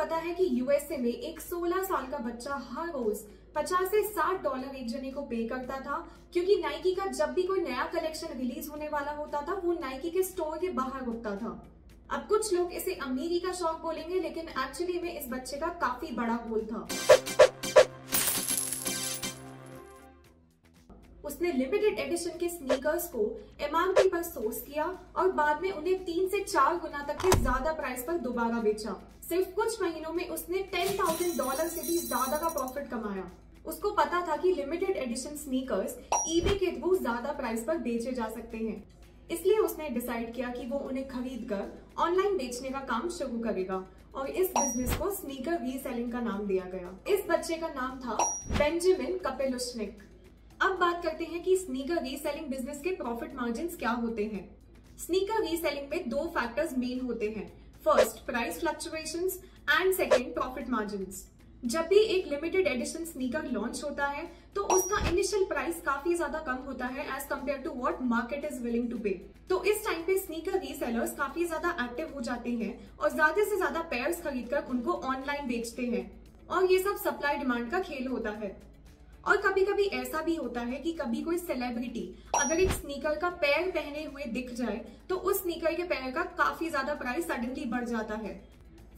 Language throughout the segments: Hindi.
पता है कि यूएसए में एक 16 साल का बच्चा हर रोज 50 से $60 एक जने को पे करता था, क्योंकि नाइकी का जब भी कोई नया कलेक्शन रिलीज होने वाला होता था वो नाइकी के स्टोर के बाहर रुकता था। अब कुछ लोग इसे अमीरी का शौक बोलेंगे, लेकिन एक्चुअली में इस बच्चे का काफी बड़ा गोल था। उसने लिमिटेड एडिशन के स्नीकर्स को एमआरपी पर सोर्स किया और बाद में उन्हें 3 से 4 गुना तक के ज्यादा प्राइस पर दोबारा बेचा। सिर्फ कुछ महीनों में उसने $10,000 से भी ज्यादा का प्रॉफिट कमाया। उसको पता था कि लिमिटेड एडिशन स्नीकर्स ईबे के थ्रू ज्यादा प्राइस पर बेचे जा सकते हैं, इसलिए उसने डिसाइड किया कि वो उन्हें खरीद कर ऑनलाइन बेचने का काम शुरू करेगा और इस बिजनेस को स्नीकर रीसेलिंग का नाम दिया गया। इस बच्चे का नाम था बेंजामिन कपेलुश्निक। अब बात करते हैं कि स्नीकर रीसेलिंग बिजनेस के प्रॉफिट मार्जिन्स क्या होते हैं। स्नीकर रीसेलिंग में 2 फैक्टर्स मेन होते हैं, first price fluctuations and second profit margins. जब भी एक लिमिटेड एडिशन स्नीकर लॉन्च होता है तो उसका इनिशियल प्राइस काफी ज्यादा कम होता है as compare to what market is willing to pay. तो इस टाइम पे स्नीकर रीसेलर्स काफी ज्यादा एक्टिव हो जाते हैं और ज्यादा से ज्यादा पेयर्स खरीदकर उनको ऑनलाइन बेचते हैं, और ये सब सप्लाई डिमांड का खेल होता है। और कभी कभी ऐसा भी होता है कि कभी कोई सेलिब्रिटी अगर एक स्नीकर का पैर पहने हुए दिख जाए तो उस स्नीकर के पैर का काफी ज्यादा प्राइस सडनली बढ़ जाता है।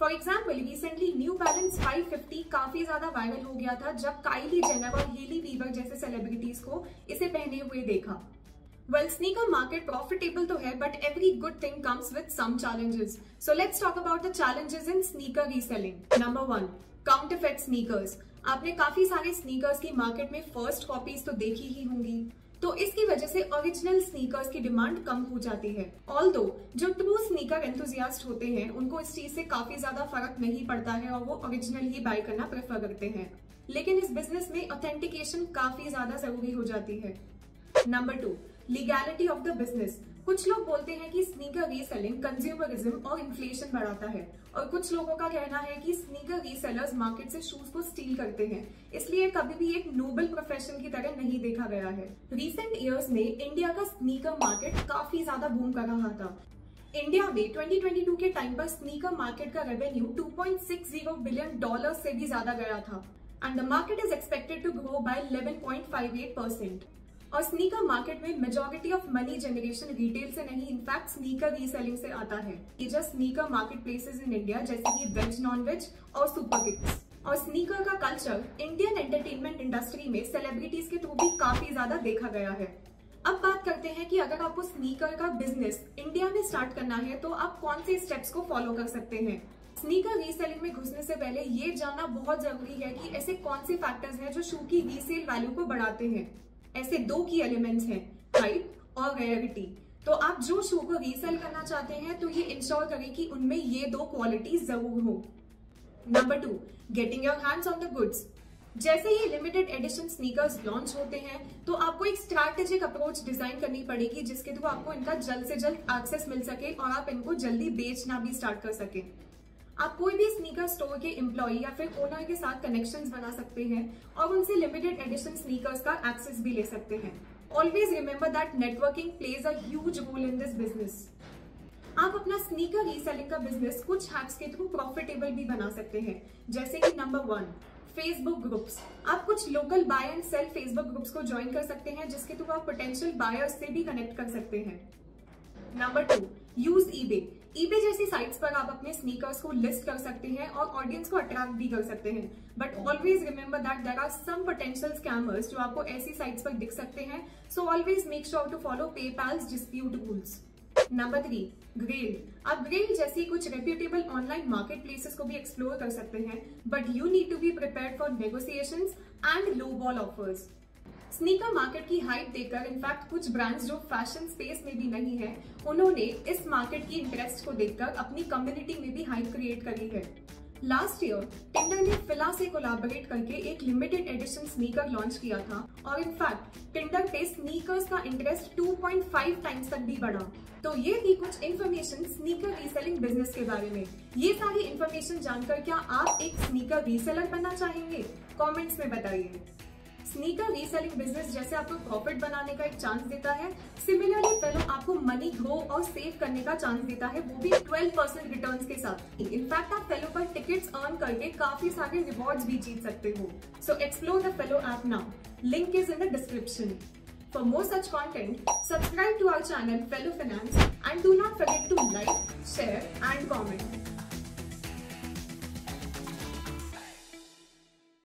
For example, recently new balance 550 काफी ज्यादा वायरल हो गया था जब काइली जेनर और हेली बीबर जैसे सेलिब्रिटीज को इसे पहने हुए देखा। वेल, स्नीकर मार्केट प्रॉफिटेबल तो है, but every good thing comes with some challenges. So let's talk about the challenges in sneaker reselling. Number 1, counterfeit sneakers. आपने काफी सारे स्नीकर्स की मार्केट में फर्स्ट कॉपीज तो देखी ही होंगी, तो इसकी वजह से ओरिजिनल स्नीकर्स की डिमांड कम हो जाती है। ऑल्दो जो ट्रू स्नीकर एंथुसियास्ट होते हैं उनको इस चीज से काफी ज्यादा फर्क नहीं पड़ता है और वो ओरिजिनल ही बाय करना प्रेफर करते हैं, लेकिन इस बिजनेस में ऑथेंटिकेशन काफी ज्यादा जरूरी हो जाती है। Number 2, legality of the business. कुछ लोग बोलते हैं कि स्नीकर रीसेलिंग कंज्यूमरिज्म और इन्फ्लेशन बढ़ाता है, और कुछ लोगों का कहना है कि स्नीकर रीसेलर्स मार्केट से शूज को स्टील करते हैं, इसलिए कभी भी एक नोबल प्रोफेशन की तरह नहीं देखा गया है। रिसेंट ईयर्स में इंडिया का स्नीकर मार्केट काफी ज्यादा बूम कर रहा था। इंडिया में 2022 के टाइम पर स्नीकर मार्केट का रेवेन्यू $2.60 बिलियन से भी ज्यादा गया था, and the market is expected to grow by 11.58%। और स्नीकर मार्केट में majority of money generation retail से नहीं, इनफैक्ट स्नीकर रीसेलिंग से आता है। ये just sneaker marketplaces in India जैसे कि वेज, नॉन वेज और सुपर किड्स। और स्नीकर का कल्चर इंडियन एंटरटेनमेंट इंडस्ट्री में सेलिब्रिटीज के थ्रू भी काफी ज्यादा देखा गया है। अब बात करते हैं कि अगर आपको स्नीकर का बिजनेस इंडिया में स्टार्ट करना है तो आप कौन से स्टेप्स को फॉलो कर सकते हैं। स्नीकर रीसेलिंग में घुसने से पहले ये जानना बहुत जरूरी है कि ऐसे कौन से फैक्टर्स हैं जो शू की रीसेल वैल्यू को बढ़ाते हैं। ऐसे 2 की एलिमेंट्स हैं, हाइप और रेयरिटी। तो आप जो शू को रीसेल करना चाहते हैं तो ये इंश्योर करें कि उनमें ये 2 क्वालिटीज जरूर हो। Number 2, getting your hands on the goods. जैसे ही लिमिटेड एडिशन स्नीकर्स लॉन्च होते हैं तो आपको एक स्ट्रैटेजिक अप्रोच डिजाइन करनी पड़ेगी जिसके थ्रू आपको इनका जल्द से जल्द एक्सेस मिल सके और आप इनको जल्दी बेचना भी स्टार्ट कर सके। आप कोई भी स्नीकर स्टोर के एम्प्लॉय या फिर ओनर के साथ कनेक्शंस बना सकते हैं और उनसे लिमिटेड एडिशन स्नीकर्स का एक्सेस भी ले सकते हैं। Always remember that networking plays a huge role in this business. आप अपना स्नीकर रीसेलिंग का बिजनेस कुछ हैक्स के थ्रू प्रॉफिटेबल भी बना सकते हैं, जैसे कि नंबर 1, फेसबुक ग्रुप्स। आप कुछ local buy and sell Facebook groups को ज्वाइन कर सकते हैं जिसके थ्रू आप पोटेंशियल बायर्स से भी कनेक्ट कर सकते हैं। Number 2, use eBay. ईबे जैसी साइट्स पर आप अपने स्नीकर्स को लिस्ट कर सकते हैं और ऑडियंस को अट्रैक्ट भी कर सकते हैं, but always remember that there are some potential scammers जो आपको ऐसी साइट्स पर दिख सकते हैं, so always make sure to follow PayPal's dispute rules. Number 3, Grail. आप ग्रेल जैसी कुछ रेप्यूटेबल ऑनलाइन मार्केट प्लेसेस को भी एक्सप्लोर कर सकते हैं, but you need to be prepared for negotiations and low ball offers. Sneaker market की हाइप देखकर इनफैक्ट कुछ ब्रांड्स जो फैशन स्पेस में भी नहीं है, उन्होंने इस मार्केट की इंटरेस्ट को देखकर अपनी कम्युनिटी में भी हाइप क्रिएट करी है। लास्ट ईयर टिंडर ने फिला से कोलैबोरेट करके एक लिमिटेड एडिशन स्नीकर लॉन्च किया था और इनफैक्ट टिंडर पे स्नीकर्स का इंटरेस्ट 2.5 टाइम्स तक भी बढ़ा। तो ये थी कुछ इन्फॉर्मेशन स्नीकर रीसेलिंग बिजनेस के बारे में। ये सारी इन्फॉर्मेशन जानकर क्या आप एक स्नीकर रीसेलर बनना चाहेंगे? कमेंट्स में बताइए। स्नीकर रीसेलिंग बिजनेस जैसे आपको प्रॉफिट बनाने का एक चांस देता है, सिमिलरली फेलो आपको मनी ग्रो और सेव करने का चांस देता है, वो भी 12% रिटर्न्स के साथ। इनफैक्ट आप फेलो पर टिकट्स अर्न करके काफी सारे रिवॉर्ड्स भी जीत सकते हो। सो explore the fellow app now, link is in the description. For more such content, subscribe to our channel Fellow Finance and do not forget to like, share and comment.